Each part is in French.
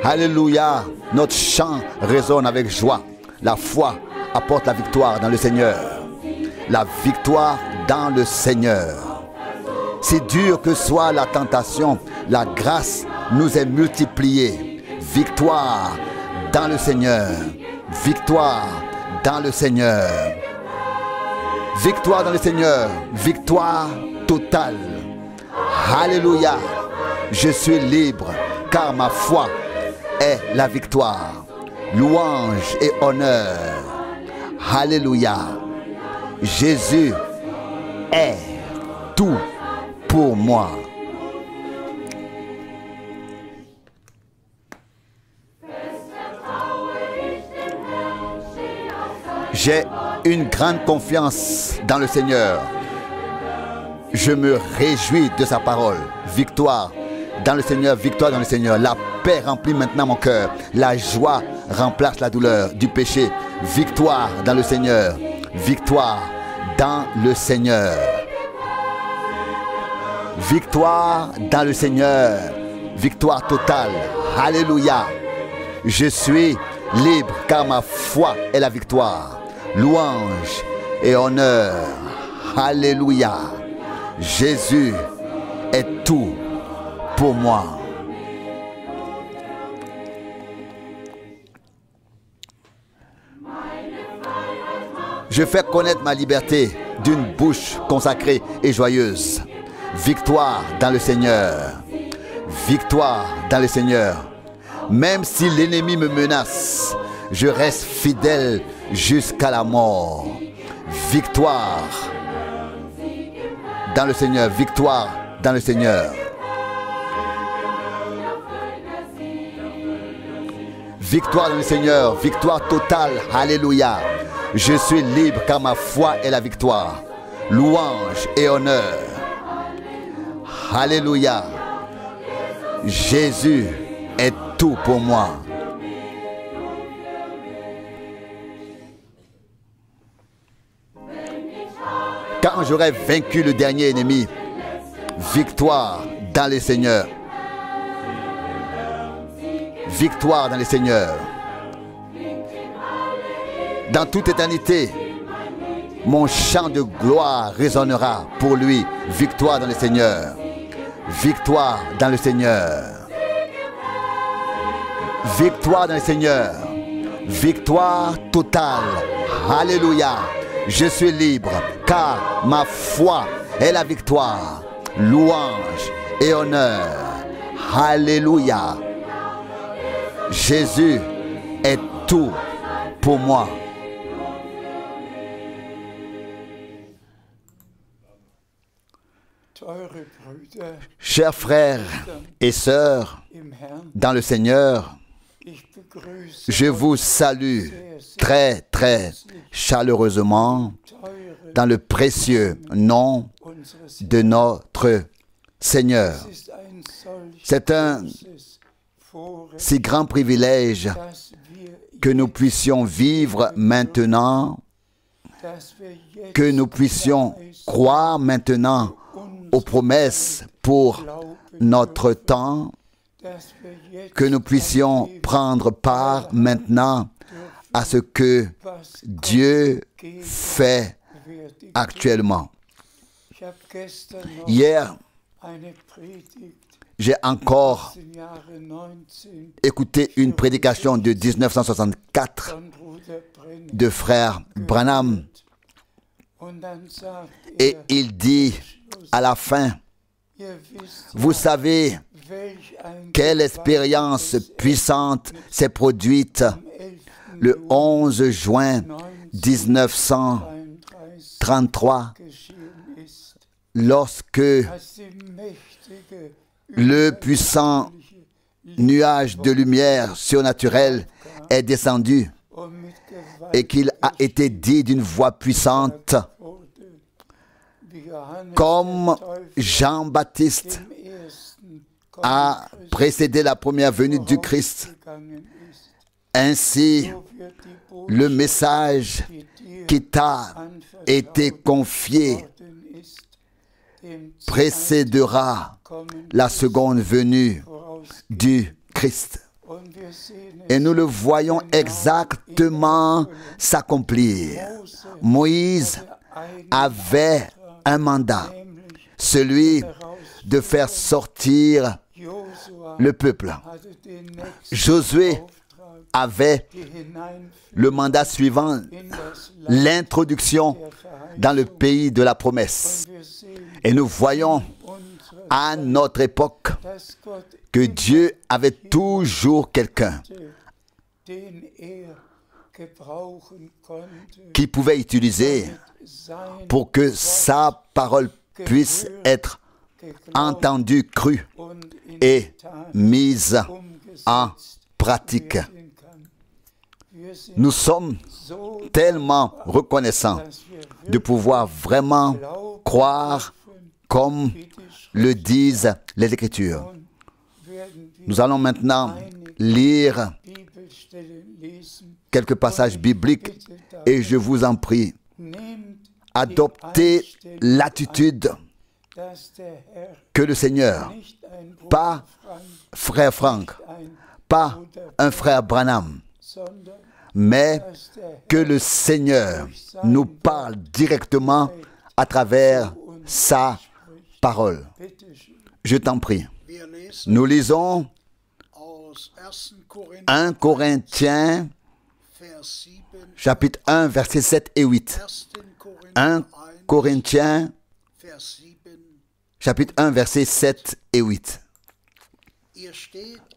Alléluia. Notre chant résonne avec joie. La foi apporte la victoire dans le Seigneur. La victoire dans le Seigneur. Si dur que soit la tentation, la grâce nous est multipliée. Victoire dans le Seigneur. Victoire dans le Seigneur. Victoire dans le Seigneur. Victoire totale. Alléluia. Je suis libre car ma foi est la victoire. Louange et honneur. Alléluia. Jésus est tout pour moi. J'ai une grande confiance dans le Seigneur. Je me réjouis de sa parole. Victoire dans le Seigneur, victoire dans le Seigneur. La paix remplit maintenant mon cœur. La joie remplace la douleur du péché. Victoire dans le Seigneur. Victoire dans le Seigneur. Victoire dans le Seigneur. Victoire totale. Alléluia. Je suis libre car ma foi est la victoire. Louange et honneur. Alléluia. Jésus est tout pour moi. Je fais connaître ma liberté d'une bouche consacrée et joyeuse. Victoire dans le Seigneur. Victoire dans le Seigneur. Même si l'ennemi me menace, je reste fidèle jusqu'à la mort. Victoire dans le Seigneur. Victoire dans le Seigneur. Victoire dans le Seigneur. Victoire totale. Alléluia. Je suis libre car ma foi est la victoire. Louange et honneur. Alléluia. Jésus est tout pour moi. Quand j'aurai vaincu le dernier ennemi, victoire dans le Seigneur. Victoire dans le Seigneur. Dans toute éternité, mon chant de gloire résonnera pour lui. Victoire dans le Seigneur. Victoire dans le Seigneur. Victoire dans le Seigneur. Victoire totale. Alléluia. Je suis libre car ma foi est la victoire. Louange et honneur. Alléluia. Jésus est tout pour moi. Chers frères et sœurs dans le Seigneur, je vous salue très très chaleureusement dans le précieux nom de notre Seigneur. C'est un si grand privilège que nous puissions vivre maintenant, que nous puissions croire maintenant aux promesses pour notre temps, que nous puissions prendre part maintenant à ce que Dieu fait actuellement. Hier, j'ai encore écouté une prédication de 1964 de frère Branham et il dit à la fin, vous savez quelle expérience puissante s'est produite le 11 juin 1933 lorsque le puissant nuage de lumière surnaturelle est descendu et qu'il a été dit d'une voix puissante, comme Jean-Baptiste a précédé la première venue du Christ. Ainsi, le message qui t'a été confié précédera la seconde venue du Christ. Et nous le voyons exactement s'accomplir. Moïse avait un mandat, celui de faire sortir le peuple. Josué avait le mandat suivant, l'introduction dans le pays de la promesse. Et nous voyons à notre époque que Dieu avait toujours quelqu'un qui pouvait utiliser pour que sa parole puisse être entendue, crue et mise en pratique. Nous sommes tellement reconnaissants de pouvoir vraiment croire comme le disent les Écritures. Nous allons maintenant lire quelques passages bibliques et je vous en prie, adoptez l'attitude que le Seigneur, pas frère Franck, pas un frère Branham, mais que le Seigneur nous parle directement à travers sa parole. Je t'en prie. Nous lisons 1 Corinthiens, chapitre 1, versets 7 et 8. 1 Corinthiens, chapitre 1, versets 7 et 8.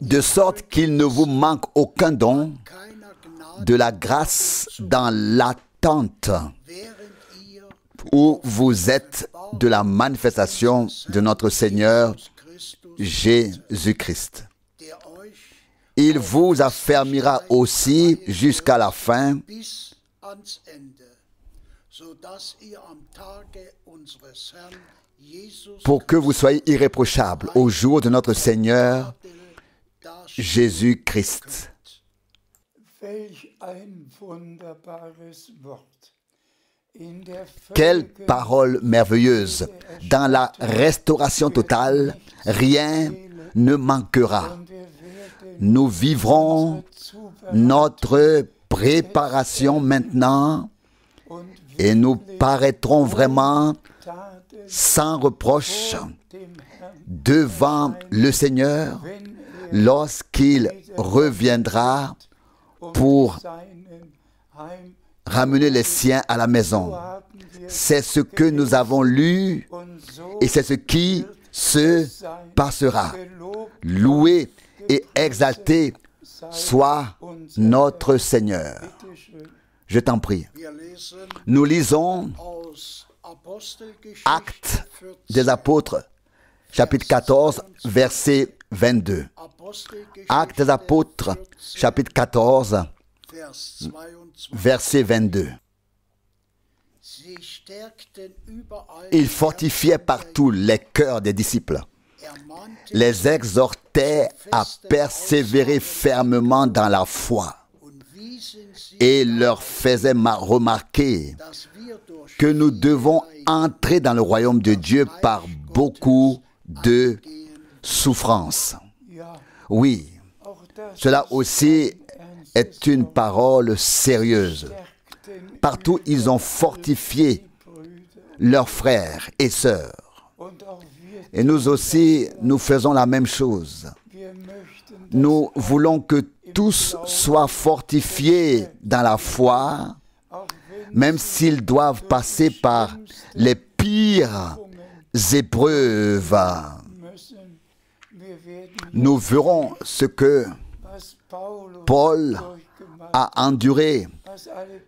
De sorte qu'il ne vous manque aucun don de la grâce dans l'attente où vous êtes de la manifestation de notre Seigneur Jésus-Christ. Il vous affermira aussi jusqu'à la fin, pour que vous soyez irréprochables au jour de notre Seigneur Jésus-Christ. Quelle parole merveilleuse! Dans la restauration totale, rien ne manquera. Nous vivrons notre préparation maintenant et nous paraîtrons vraiment sans reproche devant le Seigneur lorsqu'il reviendra pour ramener les siens à la maison. C'est ce que nous avons lu et c'est ce qui se passera. Loué et exalté soit notre Seigneur. Je t'en prie. Nous lisons Actes des Apôtres, chapitre 14, verset 22. Actes des Apôtres, chapitre 14, verset 22. Il fortifiait partout les cœurs des disciples, les exhortait à persévérer fermement dans la foi et leur faisait remarquer que nous devons entrer dans le royaume de Dieu par beaucoup de souffrances. Oui, cela aussi est une parole sérieuse. Partout, ils ont fortifié leurs frères et sœurs. Et nous aussi, nous faisons la même chose. Nous voulons que tous soient fortifiés dans la foi, même s'ils doivent passer par les pires épreuves. Nous verrons ce que Paul a enduré,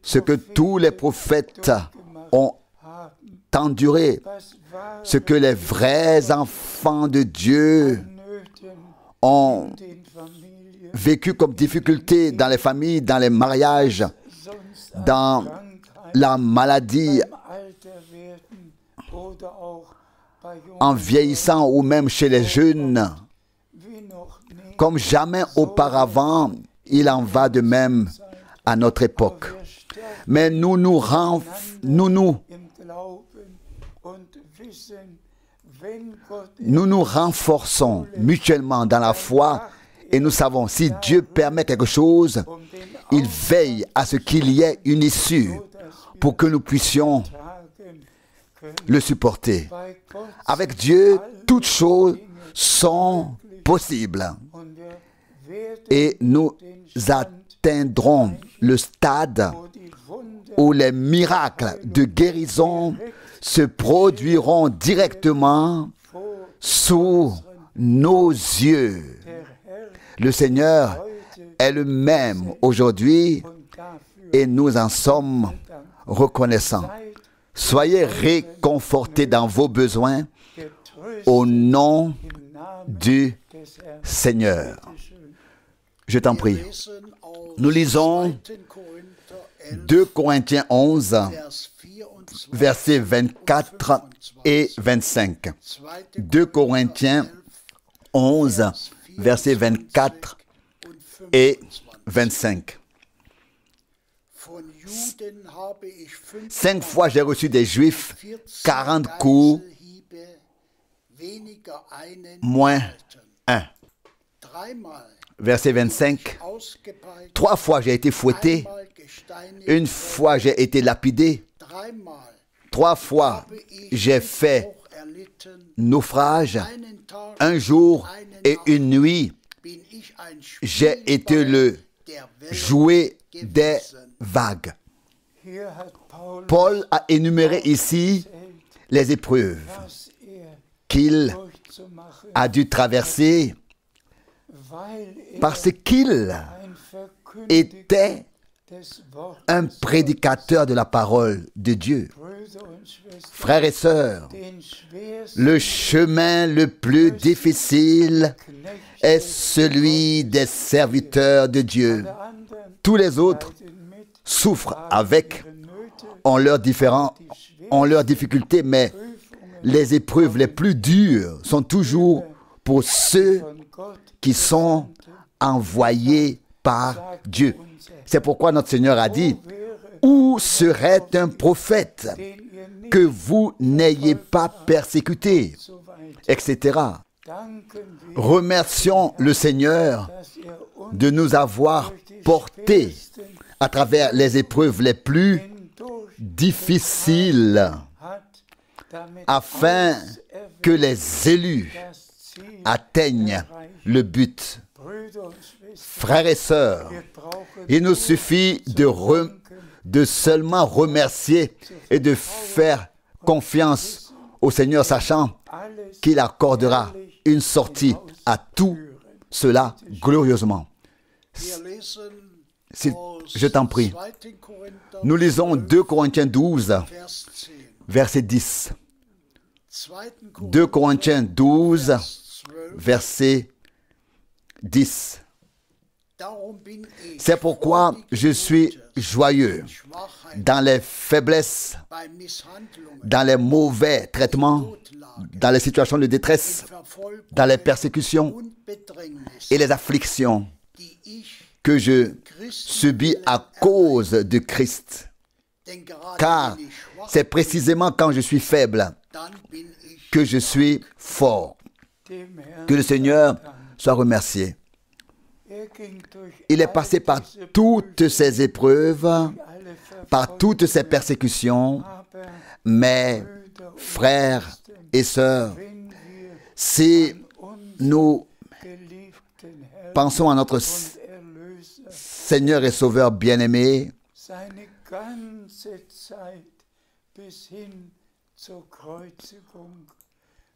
ce que tous les prophètes ont enduré, ce que les vrais enfants de Dieu ont vécu comme difficulté dans les familles, dans les mariages, dans la maladie, en vieillissant ou même chez les jeunes. Comme jamais auparavant, il en va de même à notre époque. Mais nous nous renforçons mutuellement dans la foi Et nous savons, si Dieu permet quelque chose, il veille à ce qu'il y ait une issue pour que nous puissions le supporter. Avec Dieu, toutes choses sont possibles. Et nous atteindrons le stade où les miracles de guérison se produiront directement sous nos yeux. Le Seigneur est le même aujourd'hui et nous en sommes reconnaissants. Soyez réconfortés dans vos besoins au nom du Seigneur. Je t'en prie. Nous lisons 2 Corinthiens 11, versets 24 et 25. 2 Corinthiens 11, versets 24 et 25. 5 fois j'ai reçu des Juifs 40 coups, moins 1. Verset 25. 3 fois j'ai été fouetté, 1 fois j'ai été lapidé, 3 fois j'ai fait naufrage, 1 jour et 1 nuit, j'ai été le jouet des vagues. Paul a énuméré ici les épreuves qu'il a dû traverser parce qu'il était un prédicateur de la parole de Dieu. Frères et sœurs, le chemin le plus difficile est celui des serviteurs de Dieu. Tous les autres souffrent avec, ont leurs difficultés, mais les épreuves les plus dures sont toujours pour ceux qui sont envoyés par Dieu. C'est pourquoi notre Seigneur a dit, « Où serait un prophète que vous n'ayez pas persécuté ?» etc. Remercions le Seigneur de nous avoir portés à travers les épreuves les plus difficiles afin que les élus atteignent le but. Frères et sœurs, il nous suffit de seulement remercier et de faire confiance au Seigneur, sachant qu'il accordera une sortie à tout cela glorieusement. Je t'en prie. Nous lisons 2 Corinthiens 12, verset 10. 2 Corinthiens 12, verset 10. C'est pourquoi je suis joyeux dans les faiblesses, dans les mauvais traitements, dans les situations de détresse, dans les persécutions et les afflictions que je subis à cause de Christ. Car c'est précisément quand je suis faible que je suis fort. Que le Seigneur soit remercié. Il est passé par toutes ces épreuves, par toutes ces persécutions, mais frères et sœurs, si nous pensons à notre Seigneur et Sauveur bien-aimé,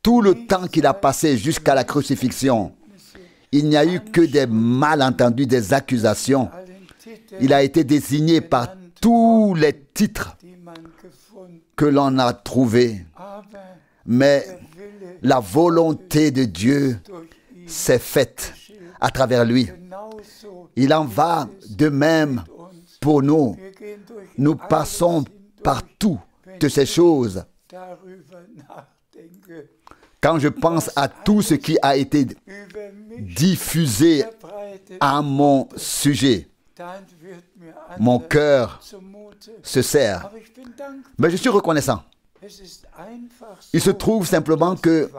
tout le temps qu'il a passé jusqu'à la crucifixion, il n'y a eu que des malentendus, des accusations. Il a été désigné par tous les titres que l'on a trouvés. Mais la volonté de Dieu s'est faite à travers lui. Il en va de même pour nous. Nous passons par toutes ces choses. Quand je pense à tout ce qui a été diffusé à mon sujet, mon cœur se serre. Mais je suis reconnaissant. Il se trouve simplement que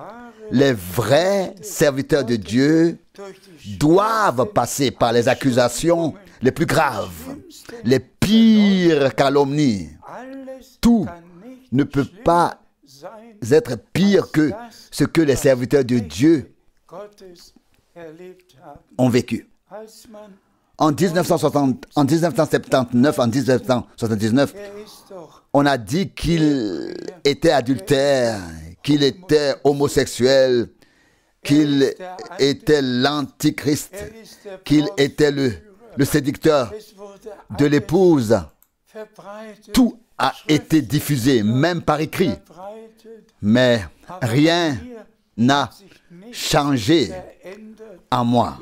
les vrais serviteurs de Dieu doivent passer par les accusations les plus graves, les pires calomnies. Tout ne peut pas être pire que ce que les serviteurs de Dieu ont vécu. En 1979, en 1979, on a dit qu'il était adultère, qu'il était homosexuel, qu'il était l'antichrist, qu'il était le séducteur de l'épouse. Tout a été diffusé, même par écrit. Mais rien n'a changé en moi.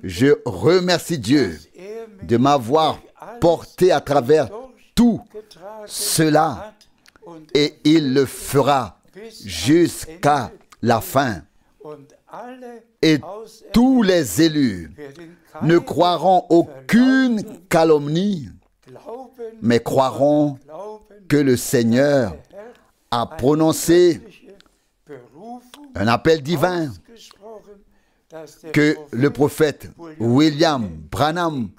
Je remercie Dieu de m'avoir porté à travers tout cela et il le fera jusqu'à la fin. Et tous les élus ne croiront aucune calomnie, mais croiront que le Seigneur a prononcé un appel divin, que le prophète William Branham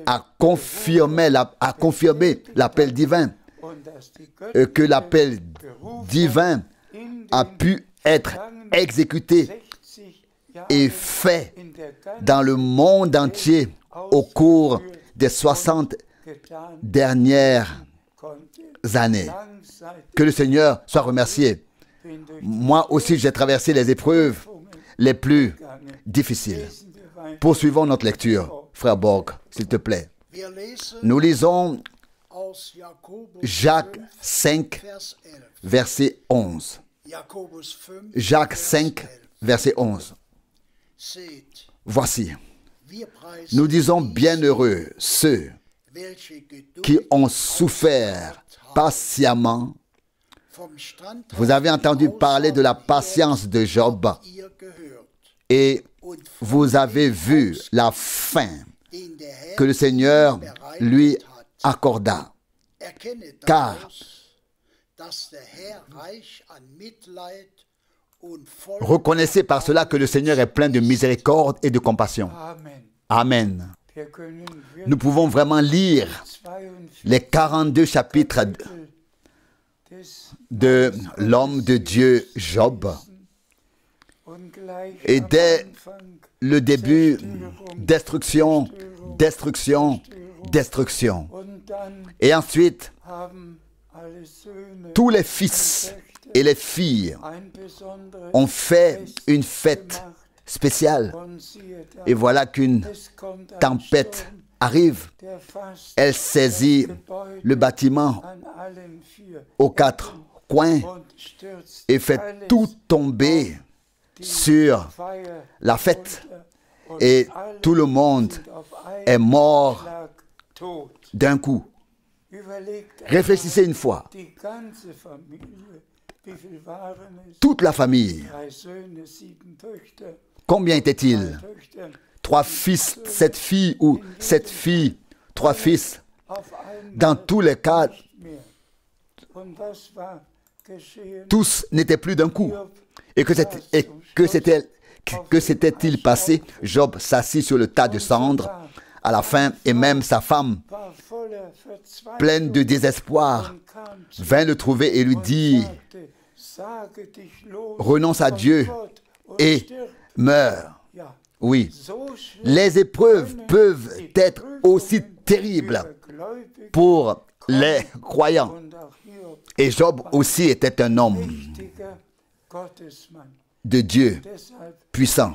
a confirmé l'appel divin, que l'appel divin a pu être exécuté et fait dans le monde entier au cours des 60 dernières années. Que le Seigneur soit remercié. Moi aussi, j'ai traversé les épreuves les plus difficiles. Poursuivons notre lecture. Frère Borg, s'il te plaît. Nous lisons Jacques 5, verset 11. Jacques 5, verset 11. Voici, nous disons bienheureux ceux qui ont souffert patiemment. Vous avez entendu parler de la patience de Job et vous avez vu la fin que le Seigneur lui accorda. Car reconnaissez par cela que le Seigneur est plein de miséricorde et de compassion. Amen. Nous pouvons vraiment lire les 42 chapitres de l'homme de Dieu Job. Et dès le début, destruction, destruction, destruction. Et ensuite, tous les fils et les filles ont fait une fête spéciale. Et voilà qu'une tempête arrive. Elle saisit le bâtiment aux quatre coins et fait tout tomber sur la fête. Et tout le monde est mort d'un coup. Réfléchissez une fois. Toute la famille. Combien était-il? 3 fils, 7 filles ou 7 filles, 3 fils. Dans tous les cas, tous n'étaient plus d'un coup. Et que s'était-il passé? Job s'assit sur le tas de cendres à la fin, et même sa femme, pleine de désespoir, vint le trouver et lui dit: renonce à Dieu et meurs. Oui, les épreuves peuvent être aussi terribles pour les croyants. Et Job aussi était un homme de Dieu puissant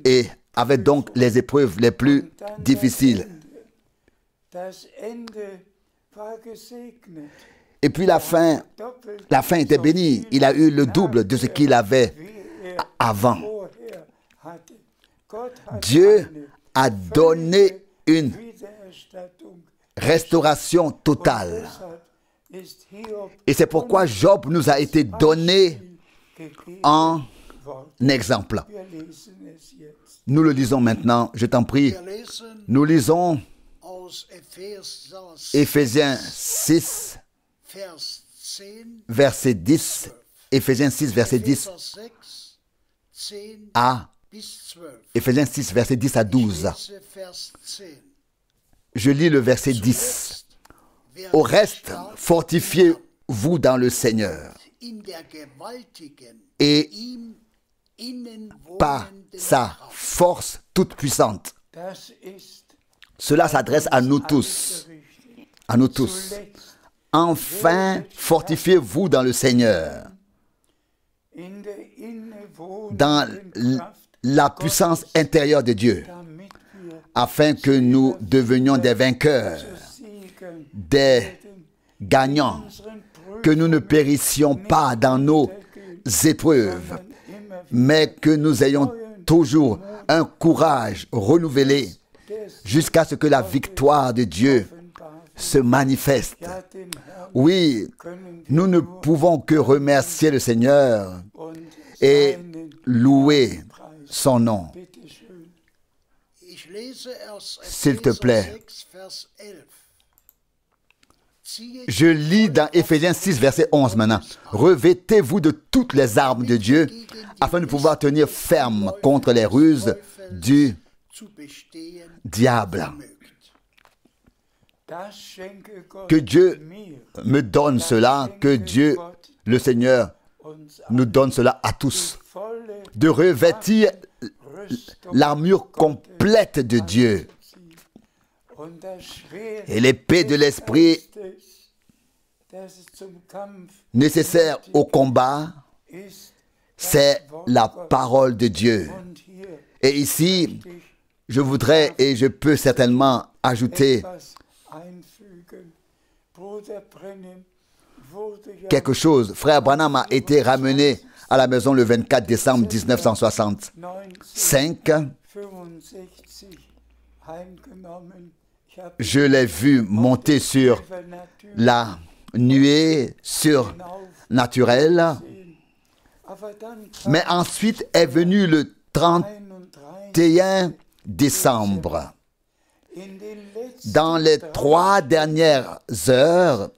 et avait donc les épreuves les plus difficiles. Et puis la fin était bénie. Il a eu le double de ce qu'il avait avant. Dieu a donné une restauration totale. Et c'est pourquoi Job nous a été donné en exemple. Nous le lisons maintenant, je t'en prie. Nous lisons Éphésiens 6, verset 10, Éphésiens 6, verset 10 à Éphésiens 6, verset 10 à 12. Je lis le verset 10. Au reste, fortifiez-vous dans le Seigneur et par sa force toute puissante. Cela s'adresse à nous tous. À nous tous. Enfin, fortifiez-vous dans le Seigneur, dans la puissance intérieure de Dieu, afin que nous devenions des vainqueurs, des gagnants, que nous ne périssions pas dans nos épreuves, mais que nous ayons toujours un courage renouvelé jusqu'à ce que la victoire de Dieu se manifeste. Oui, nous ne pouvons que remercier le Seigneur et louer son nom. S'il te plaît. Je lis dans Éphésiens 6, verset 11 maintenant. Revêtez-vous de toutes les armes de Dieu afin de pouvoir tenir ferme contre les ruses du diable. Que Dieu me donne cela, que Dieu, le Seigneur, nous donne cela à tous. De revêtir l'armure complète de Dieu. Et l'épée de l'esprit nécessaire au combat, c'est la parole de Dieu. Et ici, je voudrais et je peux certainement ajouter quelque chose. Frère Branham a été ramené à la maison le 24 décembre 1965. Je l'ai vu monter sur la nuée surnaturelle. Mais ensuite est venu le 31 décembre. Dans les 3 dernières heures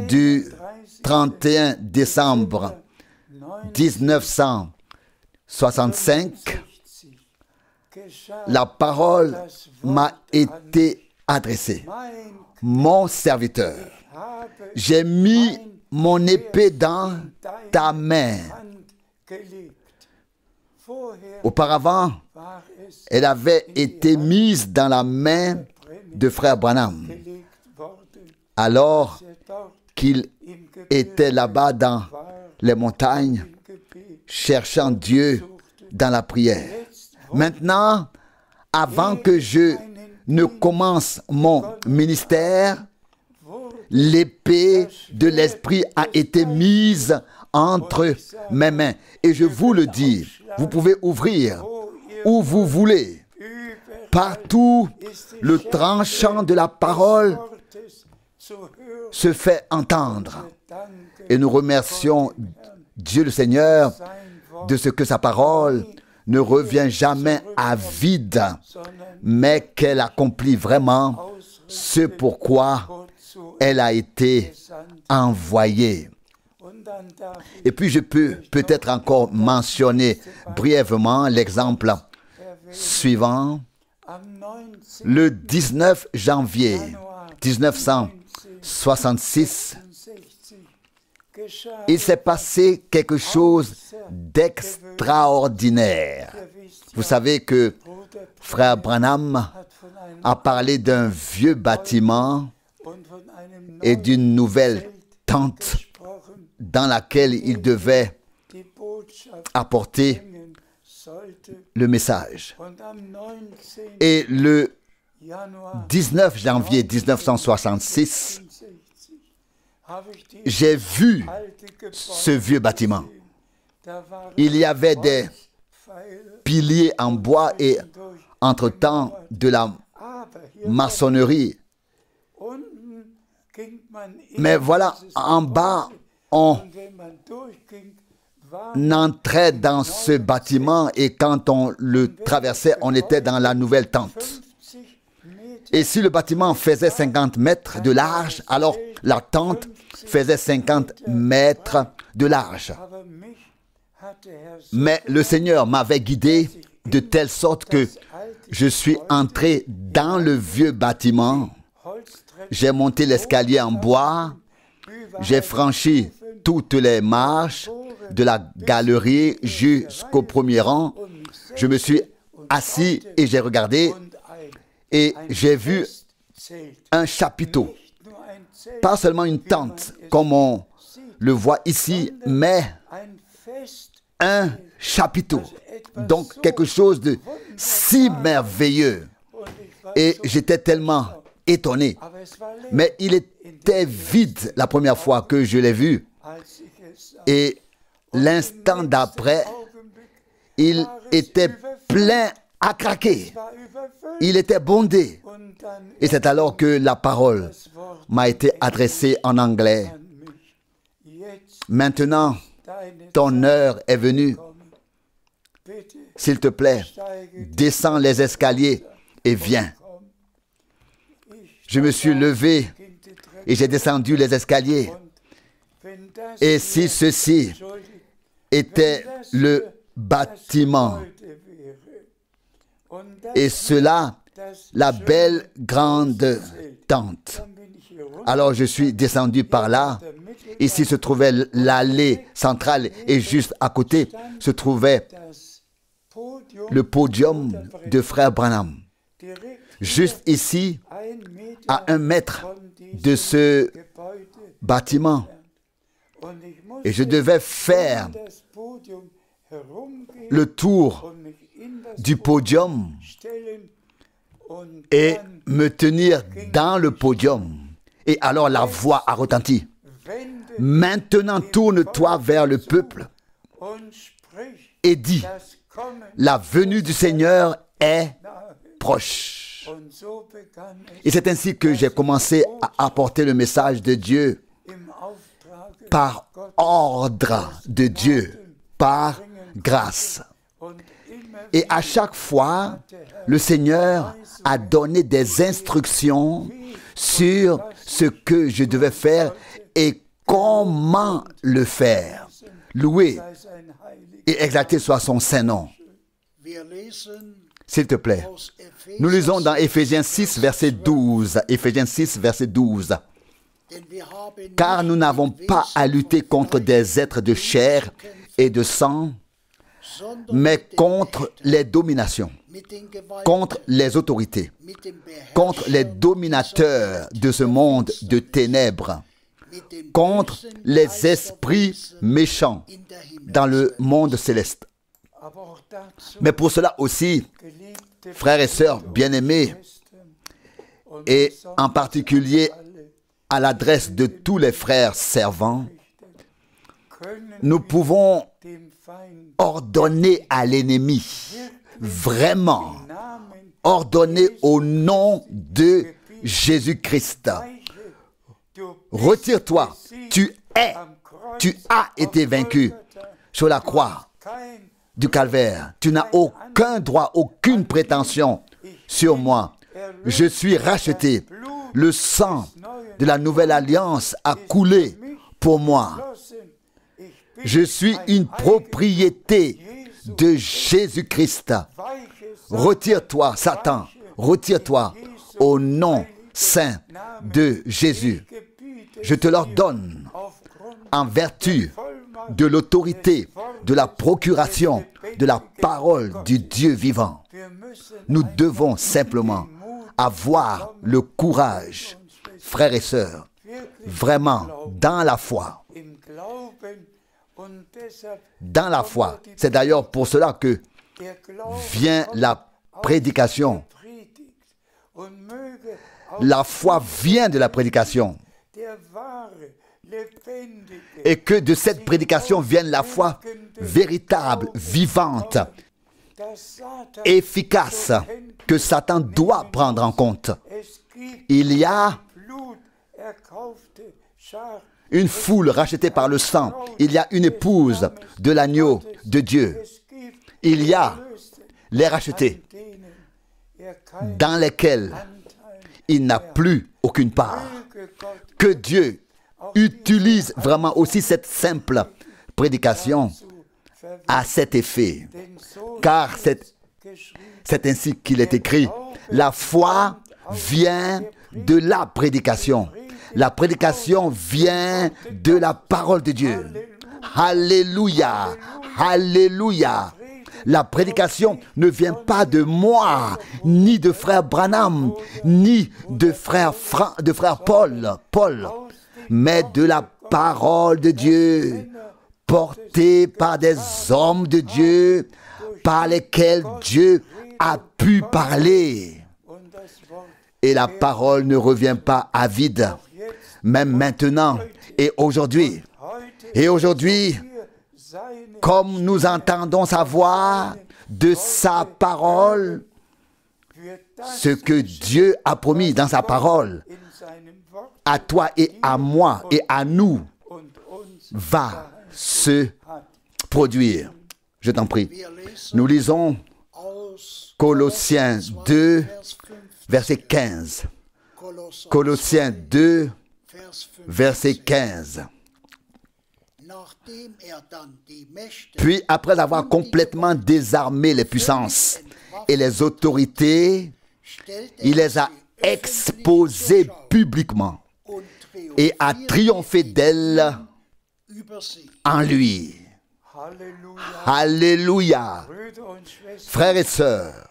du 31 décembre 1965, la parole m'a été adressée. Mon serviteur, j'ai mis mon épée dans ta main. Auparavant, elle avait été mise dans la main de frère Branham, alors qu'il était là-bas dans les montagnes, cherchant Dieu dans la prière. Maintenant, avant que je ne commence mon ministère, l'épée de l'esprit a été mise entre mes mains. Et je vous le dis, vous pouvez ouvrir où vous voulez. Partout, le tranchant de la parole se fait entendre. Et nous remercions Dieu le Seigneur de ce que sa parole ne revient jamais à vide, mais qu'elle accomplit vraiment ce pourquoi elle a été envoyée. Et puis je peux peut-être encore mentionner brièvement l'exemple suivant. Le 19 janvier 1966, il s'est passé quelque chose d'extraordinaire. Vous savez que frère Branham a parlé d'un vieux bâtiment et d'une nouvelle tente dans laquelle il devait apporter le message. Et le 19 janvier 1966, j'ai vu ce vieux bâtiment. Il y avait des piliers en bois et entre-temps de la maçonnerie. Mais voilà, en bas, on entrait dans ce bâtiment et quand on le traversait, on était dans la nouvelle tente. Et si le bâtiment faisait 50 mètres de large, alors la tente faisait 50 mètres de large. Mais le Seigneur m'avait guidé de telle sorte que je suis entré dans le vieux bâtiment. J'ai monté l'escalier en bois. J'ai franchi toutes les marches de la galerie jusqu'au premier rang. Je me suis assis et j'ai regardé et j'ai vu un chapiteau. Pas seulement une tente comme on le voit ici, mais un chapiteau. Donc quelque chose de si merveilleux. Et j'étais tellement étonné. Mais il était vide la première fois que je l'ai vu. Et l'instant d'après, il était plein à craquer. Il était bondé. Et c'est alors que la parole m'a été adressée en anglais. Maintenant, ton heure est venue. S'il te plaît, descends les escaliers et viens. Je me suis levé et j'ai descendu les escaliers. Et si ceci était le bâtiment, et cela, la belle grande tente, alors je suis descendu par là. Ici se trouvait l'allée centrale et juste à côté se trouvait le podium de Frère Branham. Juste ici, à 1 mètre de ce bâtiment. Et je devais faire le tour du podium et me tenir dans le podium. Et alors la voix a retenti. Maintenant tourne-toi vers le peuple et dis, la venue du Seigneur est proche. Et c'est ainsi que j'ai commencé à apporter le message de Dieu par ordre de Dieu, par grâce. Et à chaque fois, le Seigneur a donné des instructions sur ce que je devais faire et comment le faire. Loué et exalté soit son saint nom. S'il te plaît. Nous lisons dans Éphésiens 6, verset 12. Éphésiens 6, verset 12. Car nous n'avons pas à lutter contre des êtres de chair et de sang, mais contre les dominations, contre les autorités, contre les dominateurs de ce monde de ténèbres, contre les esprits méchants dans le monde céleste. Mais pour cela aussi, frères et sœurs bien-aimés, et en particulier à l'adresse de tous les frères servants, nous pouvons ordonner à l'ennemi, vraiment, ordonner au nom de Jésus-Christ. Retire-toi, tu as été vaincu sur la croix du calvaire. Tu n'as aucun droit, aucune prétention sur moi. Je suis racheté. Le sang de la nouvelle alliance a coulé pour moi. Je suis une propriété de Jésus-Christ. Retire-toi, Satan. Retire-toi au nom saint de Jésus. Je te l'ordonne en vertu de l'autorité, de la procuration, de la parole du Dieu vivant. Nous devons simplement avoir le courage, frères et sœurs, vraiment dans la foi. Dans la foi. C'est d'ailleurs pour cela que vient la prédication. La foi vient de la prédication. Et que de cette prédication vienne la foi véritable, vivante, efficace, que Satan doit prendre en compte. Il y a une foule rachetée par le sang. Il y a une épouse de l'agneau de Dieu. Il y a les rachetés dans lesquels il n'a plus aucune part. Que Dieu utilise vraiment aussi cette simple prédication à cet effet. Car c'est ainsi qu'il est écrit. La foi vient de la prédication. La prédication vient de la parole de Dieu. Alléluia. Alléluia. La prédication ne vient pas de moi, ni de frère Branham, ni de frère Paul, mais de la parole de Dieu, portée par des hommes de Dieu, par lesquels Dieu a pu parler. Et la parole ne revient pas à vide, même maintenant et aujourd'hui. Et aujourd'hui, comme nous entendons sa voix de sa parole, ce que Dieu a promis dans sa parole, à toi et à moi et à nous, va se produire. Je t'en prie. Nous lisons Colossiens 2, verset 15. Colossiens 2, verset 15. Puis, après avoir complètement désarmé les puissances et les autorités, il les a exposées publiquement et a triomphé d'elles en lui. Alléluia. Frères et sœurs,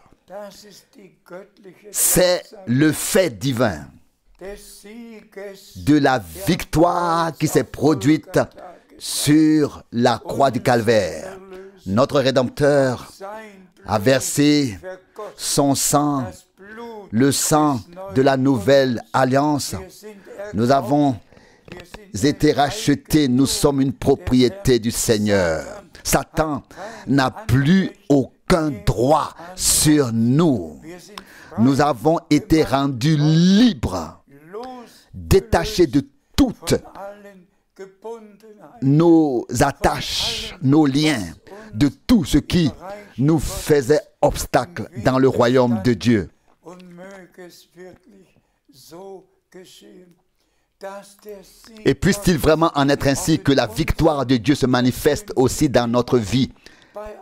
c'est le fait divin de la victoire qui s'est produite sur la croix du Calvaire. Notre Rédempteur a versé son sang, le sang de la nouvelle alliance. Nous avons été rachetés, nous sommes une propriété du Seigneur. Satan n'a plus aucun droit sur nous. Nous avons été rendus libres, détachés de toutes nos attaches, nos liens, de tout ce qui nous faisait obstacle dans le royaume de Dieu. Et puisse-t-il vraiment en être ainsi que la victoire de Dieu se manifeste aussi dans notre vie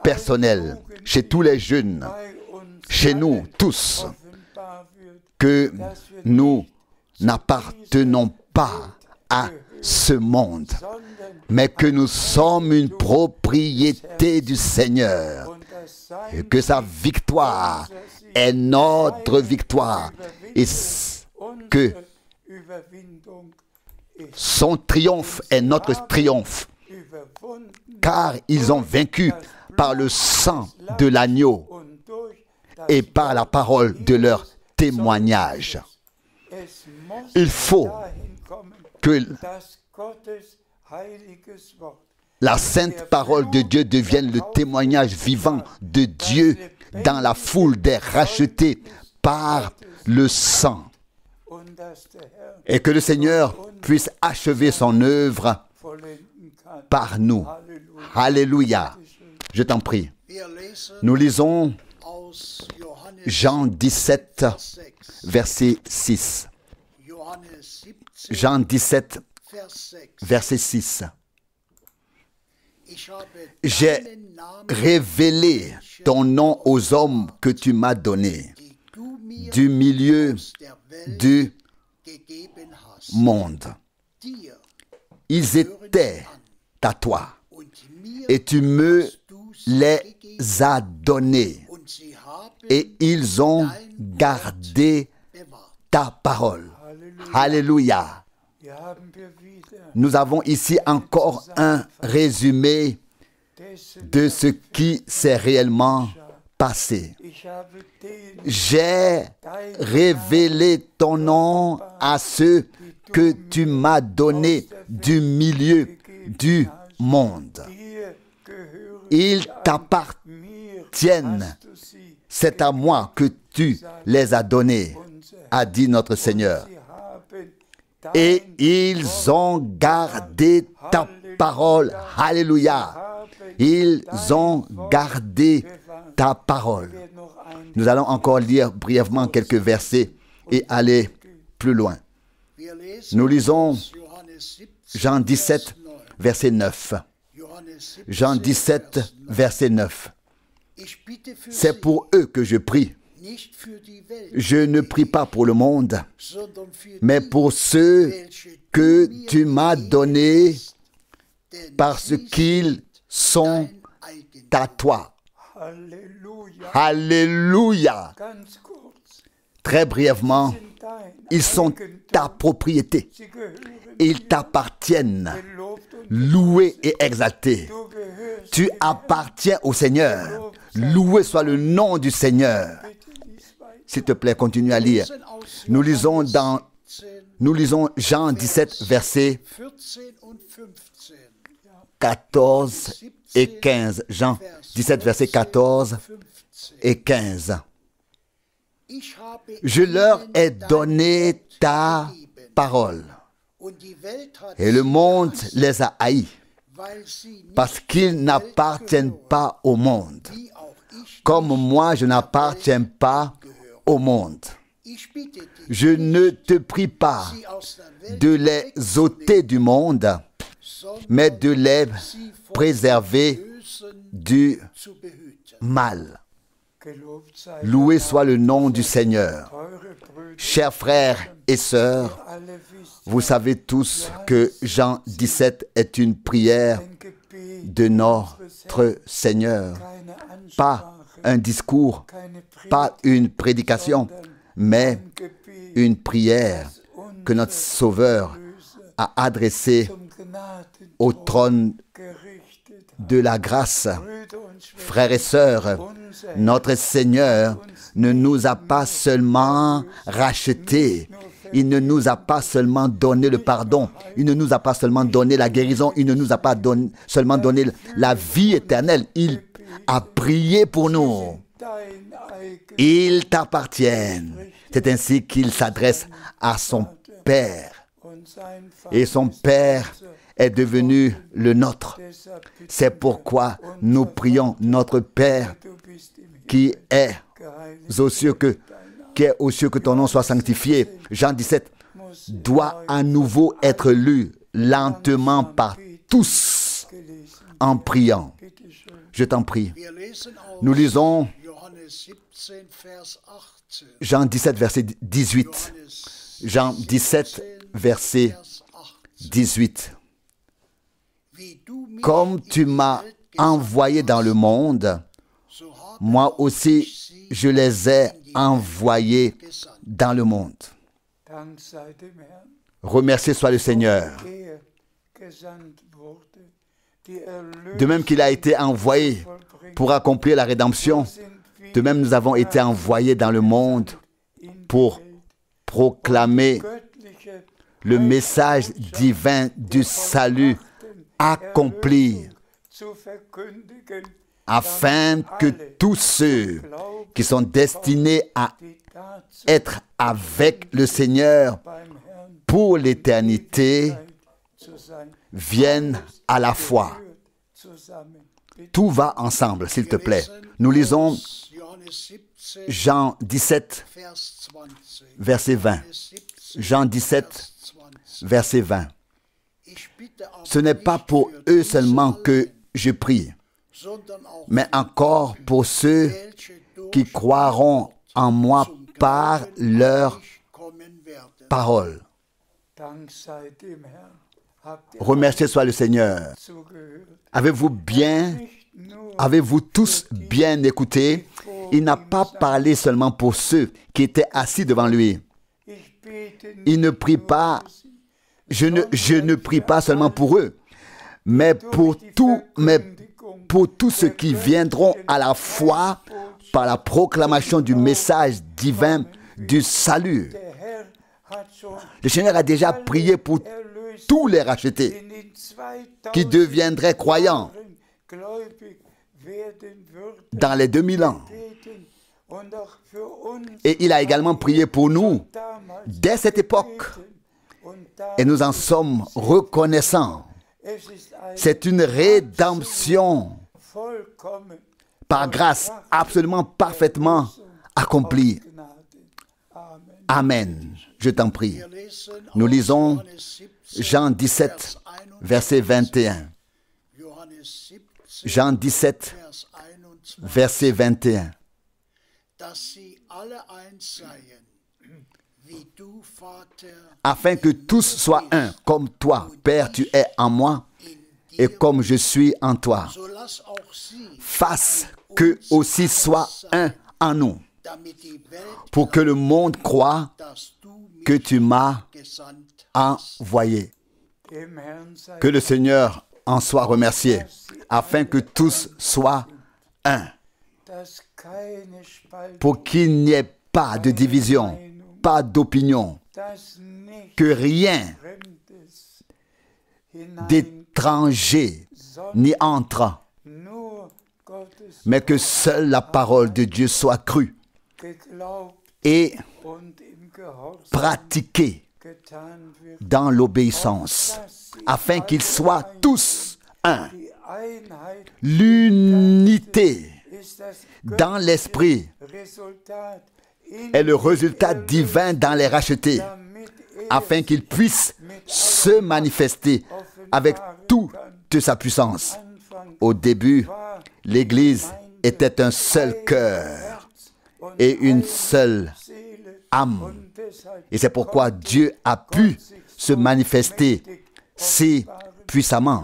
personnelle, chez tous les jeunes, chez nous tous, que nous n'appartenons pas à ce monde, mais que nous sommes une propriété du Seigneur, et que sa victoire est notre victoire, et que son triomphe est notre triomphe, car ils ont vaincu par le sang de l'agneau et par la parole de leur témoignage. Il faut que la sainte parole de Dieu devienne le témoignage vivant de Dieu dans la foule des rachetés par le sang. Et que le Seigneur puisse achever son œuvre par nous. Alléluia. Je t'en prie. Nous lisons Jean 17, verset 6. Jean 17, verset 6. J'ai révélé ton nom aux hommes que tu m'as donnés du milieu du monde. Ils étaient à toi et tu me les as donnés et ils ont gardé ta parole. Alléluia. Nous avons ici encore un résumé de ce qui s'est réellement passé. J'ai révélé ton nom à ceux que tu m'as donnés du milieu du monde. Ils t'appartiennent. C'est à moi que tu les as donnés, a dit notre Seigneur. Et ils ont gardé ta parole. Alléluia. Ils ont gardé ta parole. Nous allons encore lire brièvement quelques versets et aller plus loin. Nous lisons Jean 17, verset 9. Jean 17, verset 9. C'est pour eux que je prie. Je ne prie pas pour le monde, mais pour ceux que tu m'as donnés parce qu'ils sont à toi. Alléluia. Très brièvement, ils sont ta propriété. Ils t'appartiennent. Loué et exalté. Tu appartiens au Seigneur. Loué soit le nom du Seigneur. S'il te plaît, continue à lire. Nous lisons Jean 17, versets 14 et 15. Jean 17, versets 14 et 15. Je leur ai donné ta parole. Et le monde les a haïs, parce qu'ils n'appartiennent pas au monde, comme moi je n'appartiens pas au monde. Je ne te prie pas de les ôter du monde, mais de les préserver du mal. Loué soit le nom du Seigneur. Chers frères et sœurs, vous savez tous que Jean 17 est une prière de notre Seigneur. Pas un discours, pas une prédication, mais une prière que notre Sauveur a adressée au trône de la grâce. Frères et sœurs, notre Seigneur ne nous a pas seulement rachetés, il ne nous a pas seulement donné le pardon, il ne nous a pas seulement donné la guérison, il ne nous a pas seulement donné la vie éternelle, il a prié pour nous. Ils t'appartiennent. C'est ainsi qu'il s'adresse à son Père. Et son Père est devenu le nôtre. C'est pourquoi nous prions notre Père qui est aux cieux, que ton nom soit sanctifié. Jean 17 doit à nouveau être lu lentement par tous en priant. Je t'en prie. Nous lisons Jean 17, verset 18. Jean 17, verset 18. Comme tu m'as envoyé dans le monde, moi aussi je les ai envoyés dans le monde. Remercié soit le Seigneur. De même qu'il a été envoyé pour accomplir la rédemption, de même nous avons été envoyés dans le monde pour proclamer le message divin du salut accompli, afin que tous ceux qui sont destinés à être avec le Seigneur pour l'éternité viennent à la foi. Tout va ensemble, s'il te plaît. Nous lisons Jean 17, verset 20. Jean 17, verset 20. Ce n'est pas pour eux seulement que je prie, mais encore pour ceux qui croiront en moi par leur parole. Remercié soit le Seigneur. Avez-vous tous bien écouté? Il n'a pas parlé seulement pour ceux qui étaient assis devant lui. Il ne prie pas, je ne prie pas seulement pour eux, mais pour tous ceux qui viendront à la foi par la proclamation du message divin du salut. Le Seigneur a déjà prié pour tous les rachetés qui deviendraient croyants dans les 2000 ans. Et il a également prié pour nous dès cette époque. Et nous en sommes reconnaissants. C'est une rédemption par grâce absolument parfaitement accomplie. Amen. Je t'en prie. Nous lisons Jean 17, verset 21. Jean 17, verset 21. Afin que tous soient un, comme toi, Père, tu es en moi, et comme je suis en toi. Fasse qu'eux aussi soient un en nous, pour que le monde croie que tu m'as envoyé. Que le Seigneur en soit remercié, afin que tous soient un, pour qu'il n'y ait pas de division, pas d'opinion, que rien d'étranger n'y entre, mais que seule la parole de Dieu soit crue et pratiquée dans l'obéissance, afin qu'ils soient tous un. L'unité dans l'esprit est le résultat divin dans les rachetés, afin qu'ils puissent se manifester avec toute sa puissance. Au début, l'Église était un seul cœur et une seule âme. Et c'est pourquoi Dieu a pu se manifester si puissamment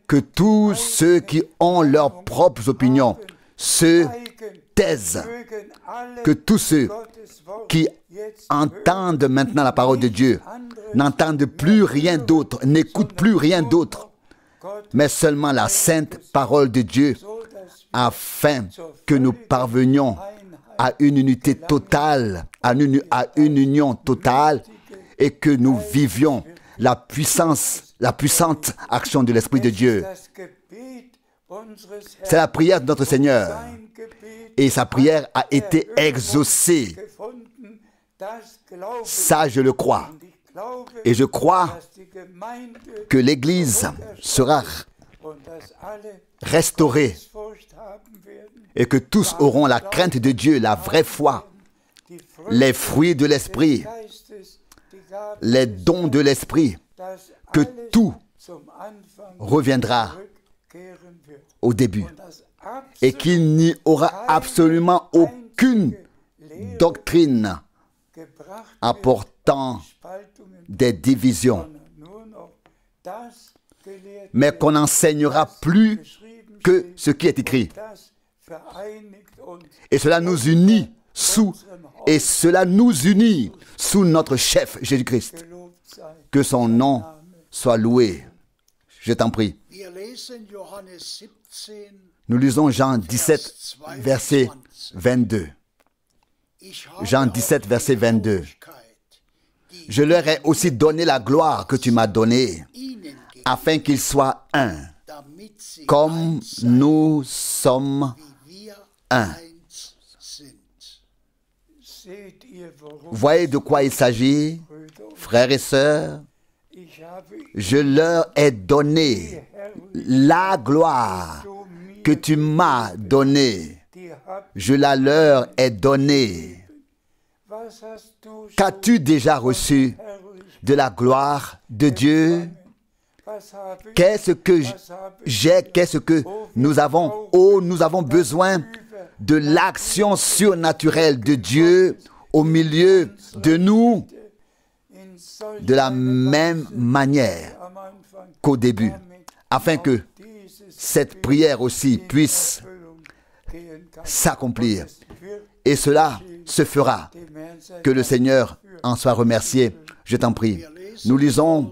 que tous ceux qui ont leurs propres opinions se taisent, que tous ceux qui entendent maintenant la parole de Dieu n'entendent plus rien d'autre, n'écoutent plus rien d'autre, mais seulement la sainte parole de Dieu, afin que nous parvenions à une unité totale, à une union totale, et que nous vivions la puissante action de l'Esprit de Dieu. C'est la prière de notre Seigneur, et sa prière a été exaucée. Ça, je le crois. Et je crois que l'Église sera restaurée et que tous auront la crainte de Dieu, la vraie foi, les fruits de l'Esprit, les dons de l'Esprit, que tout reviendra au début et qu'il n'y aura absolument aucune doctrine apportant des divisions, mais qu'on n'enseignera plus que ce qui est écrit. Et cela nous unit sous notre chef Jésus-Christ. Que son nom soit loué. Je t'en prie. Nous lisons Jean 17, verset 22. Jean 17, verset 22. Je leur ai aussi donné la gloire que tu m'as donnée, afin qu'ils soient un, comme nous sommes un. Voyez de quoi il s'agit, frères et sœurs? Je leur ai donné la gloire que tu m'as donnée. Je la leur ai donnée. Qu'as-tu déjà reçu de la gloire de Dieu? Qu'est-ce que j'ai, qu'est-ce que nous avons? Oh, nous avons besoin de l'action surnaturelle de Dieu au milieu de nous, de la même manière qu'au début, afin que cette prière aussi puisse s'accomplir. Et cela se fera. Que le Seigneur en soit remercié. Je t'en prie. Nous lisons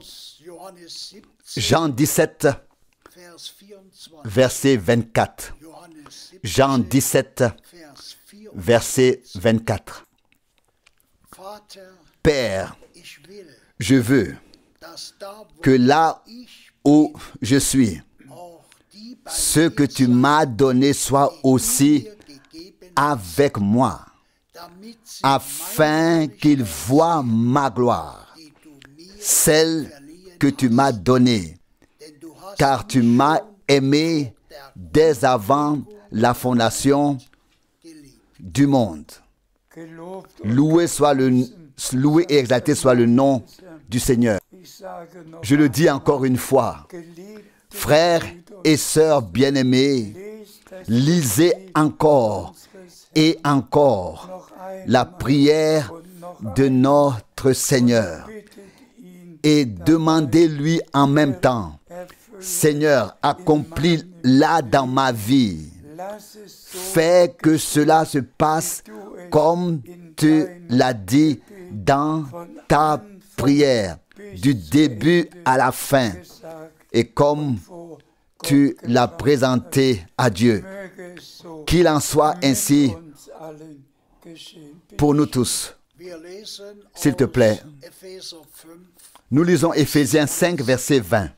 Jean 17, verset 24. Jean 17, verset 24. Père, je veux que là où je suis, ce que tu m'as donné soit aussi avec moi, afin qu'ils voient ma gloire, celle que tu m'as donnée, car tu m'as aimé dès avant la fondation du monde. Loué soit loué et exalté soit le nom du Seigneur. Je le dis encore une fois, frères et sœurs bien-aimés, lisez encore et encore la prière de notre Seigneur et demandez-lui en même temps, Seigneur, accomplis-la dans ma vie. Fais que cela se passe comme tu l'as dit dans ta prière, du début à la fin, et comme tu l'as présenté à Dieu. Qu'il en soit ainsi pour nous tous. S'il te plaît, nous lisons Éphésiens 5, verset 20.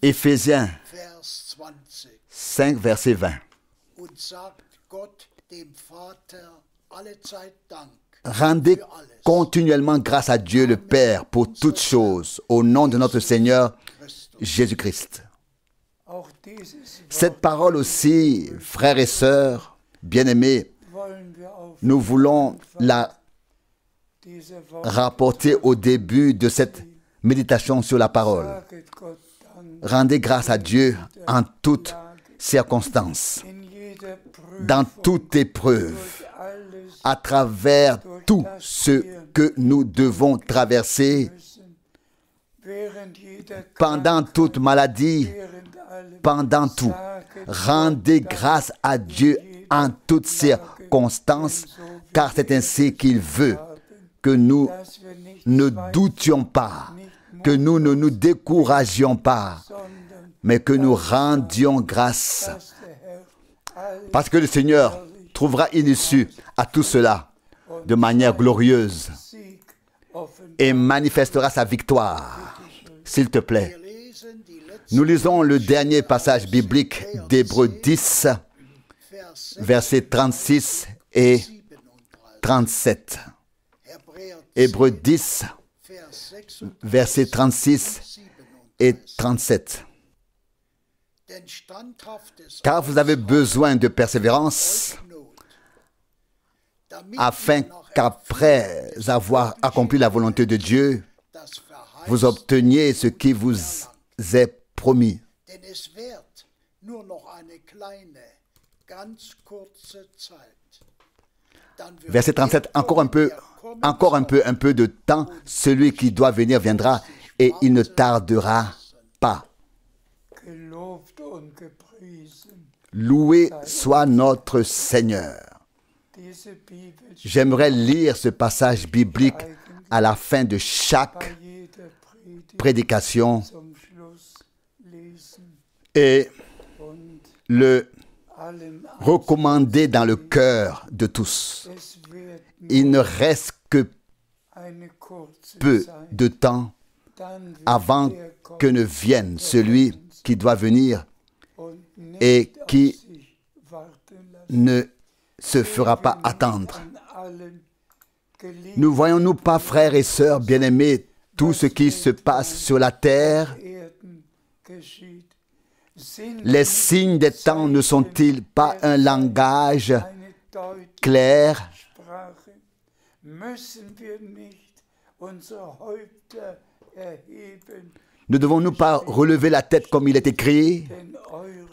Éphésiens 5, verset 20. Rendez continuellement grâce à Dieu le Père pour toutes choses, au nom de notre Seigneur Jésus-Christ. Cette parole aussi, frères et sœurs, bien-aimés, nous voulons la rapporter au début de cette méditation sur la parole. Rendez grâce à Dieu en toutes circonstances, dans toute épreuve, à travers tout ce que nous devons traverser, pendant toute maladie, pendant tout. Rendez grâce à Dieu en toutes circonstances, car c'est ainsi qu'il veut que nous ne doutions pas, que nous ne nous découragions pas, mais que nous rendions grâce. Parce que le Seigneur trouvera une issue à tout cela de manière glorieuse et manifestera sa victoire. S'il te plaît, nous lisons le dernier passage biblique d'Hébreux 10, versets 36 et 37. Hébreux 10, versets 36 et 37. Car vous avez besoin de persévérance, afin qu'après avoir accompli la volonté de Dieu, vous obteniez ce qui vous est promis. Verset 37, encore un peu de temps, celui qui doit venir viendra et il ne tardera pas. Loué soit notre Seigneur. J'aimerais lire ce passage biblique à la fin de chaque prédication et le recommander dans le cœur de tous. Il ne reste que peu de temps avant que ne vienne celui qui doit venir et qui ne se fera pas attendre. Ne voyons-nous pas, frères et sœurs bien-aimés, tout ce qui se passe sur la terre? Les signes des temps ne sont-ils pas un langage clair? Ne devons-nous pas relever la tête comme il est écrit?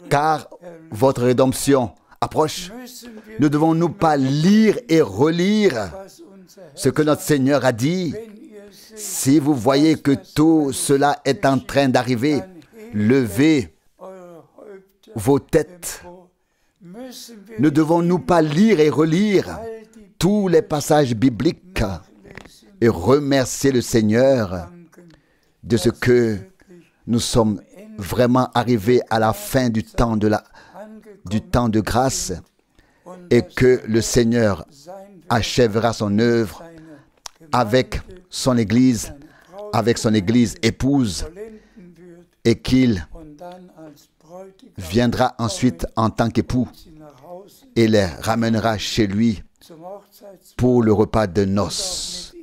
Car votre rédemption approche. Ne devons-nous pas lire et relire ce que notre Seigneur a dit? Si vous voyez que tout cela est en train d'arriver, levez vos têtes. Ne devons-nous pas lire et relire tous les passages bibliques et remercier le Seigneur de ce que nous sommes vraiment arrivés à la fin du temps de grâce et que le Seigneur achèvera son œuvre avec son Église épouse, et qu'il viendra ensuite en tant qu'époux et les ramènera chez lui pour le repas de noces.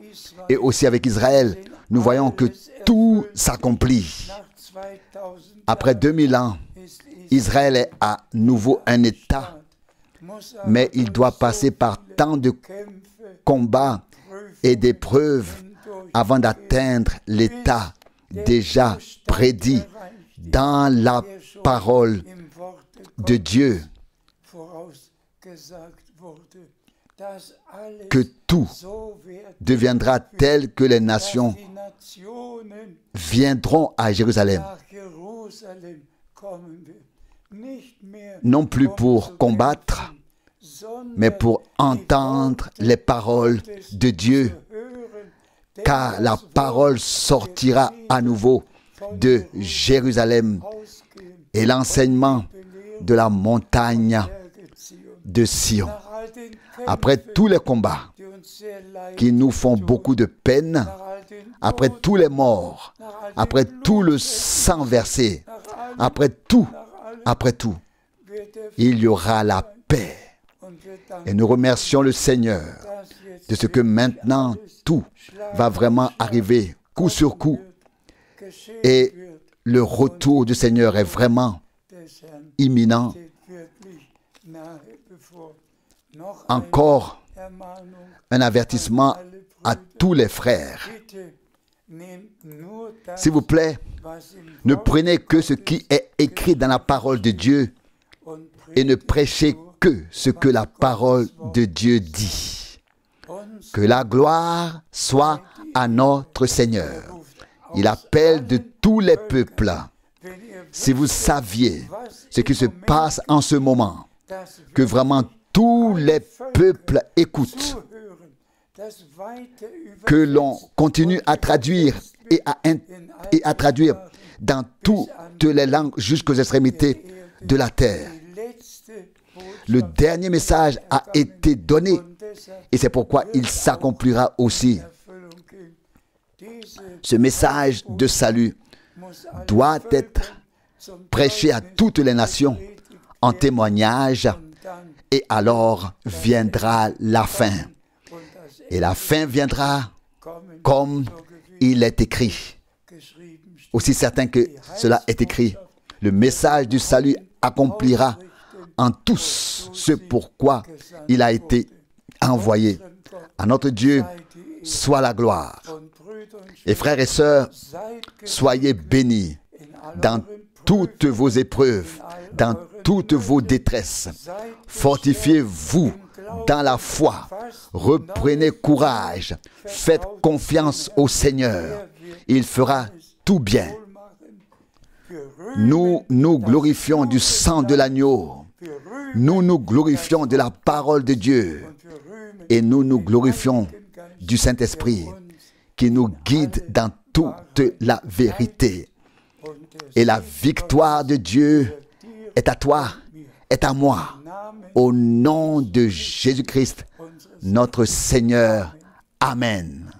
Et aussi avec Israël, nous voyons que tout s'accomplit. Après 2000 ans, Israël est à nouveau un État, mais il doit passer par tant de combats et d'épreuves avant d'atteindre l'état déjà prédit dans la parole de Dieu, que tout deviendra tel que les nations viendront à Jérusalem, non plus pour combattre, mais pour entendre les paroles de Dieu, car la parole sortira à nouveau de Jérusalem et l'enseignement de la montagne de Sion. Après tous les combats qui nous font beaucoup de peine, après tous les morts, après tout le sang versé, après tout, il y aura la paix. Et nous remercions le Seigneur de ce que maintenant tout va vraiment arriver coup sur coup. Et le retour du Seigneur est vraiment imminent. Encore un avertissement à tous les frères. S'il vous plaît, ne prenez que ce qui est écrit dans la parole de Dieu et ne prêchez que ce que la parole de Dieu dit. Que la gloire soit à notre Seigneur. Il appelle de tous les peuples. Si vous saviez ce qui se passe en ce moment, que vraiment tous les peuples écoutent, que l'on continue à traduire et à traduire dans toutes les langues jusqu'aux extrémités de la terre. Le dernier message a été donné et c'est pourquoi il s'accomplira aussi. Ce message de salut doit être prêché à toutes les nations en témoignage et alors viendra la fin. Et la fin viendra comme il est écrit. Aussi certain que cela est écrit, le message du salut accomplira en tous ce pourquoi il a été envoyé. À notre Dieu soit la gloire. Et frères et sœurs, soyez bénis dans toutes vos épreuves, dans toutes vos détresses. Fortifiez-vous dans la foi. Reprenez courage. Faites confiance au Seigneur. Il fera tout bien. Nous nous glorifions du sang de l'agneau. Nous nous glorifions de la parole de Dieu. Et nous nous glorifions du Saint-Esprit qui nous guide dans toute la vérité. Et la victoire de Dieu est à toi, est à moi. Au nom de Jésus-Christ, notre Seigneur. Amen.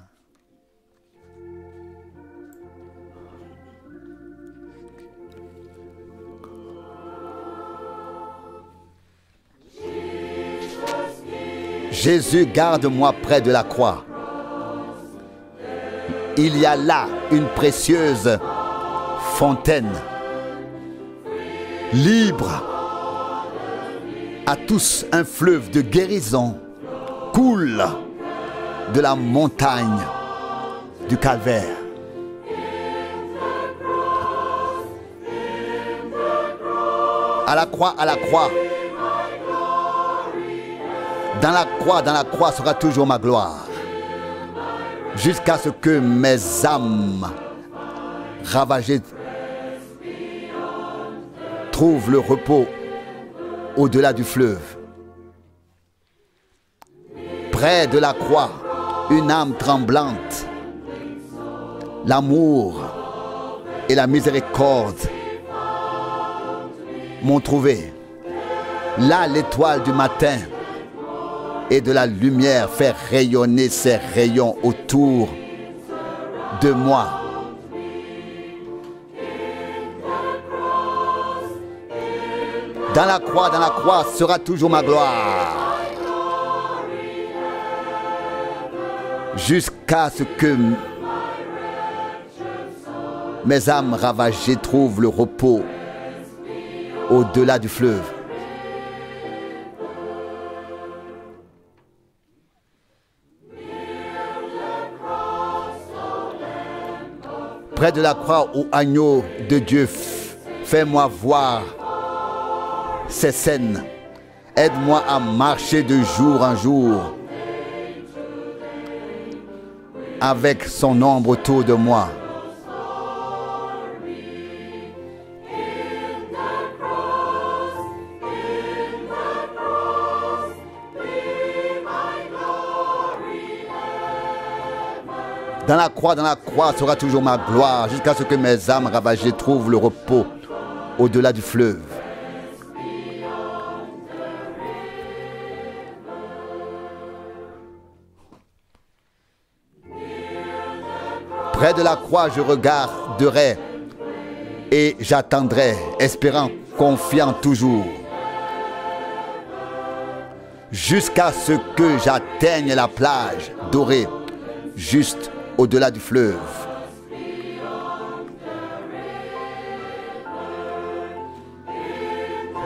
Jésus, garde-moi près de la croix. Il y a là une précieuse fontaine, libre à tous. Un fleuve de guérison coule de la montagne du Calvaire. À la croix, à la croix. Dans la croix sera toujours ma gloire. Jusqu'à ce que mes âmes ravagées trouvent le repos au-delà du fleuve. Près de la croix, une âme tremblante, l'amour et la miséricorde m'ont trouvé. Là, l'étoile du matin et de la lumière fait rayonner ses rayons autour de moi. Dans la croix sera toujours ma gloire. Jusqu'à ce que mes âmes ravagées trouvent le repos au-delà du fleuve. Près de la croix, ô agneau de Dieu, fais-moi voir ces scènes. Aide-moi à marcher de jour en jour avec son ombre autour de moi. Dans la croix sera toujours ma gloire, jusqu'à ce que mes âmes ravagées trouvent le repos au-delà du fleuve. Près de la croix, je regarderai et j'attendrai, espérant, confiant toujours, jusqu'à ce que j'atteigne la plage dorée, juste au-delà du fleuve.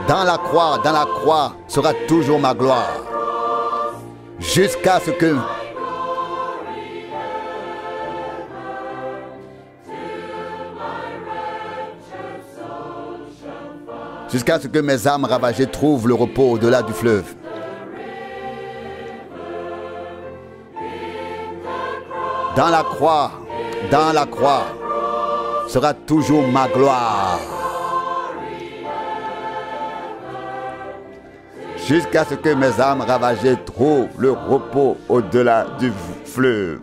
Dans la croix sera toujours ma gloire, jusqu'à ce que mes âmes ravagées trouvent le repos au-delà du fleuve. Dans la croix sera toujours ma gloire, jusqu'à ce que mes âmes ravagées trouvent le repos au-delà du fleuve.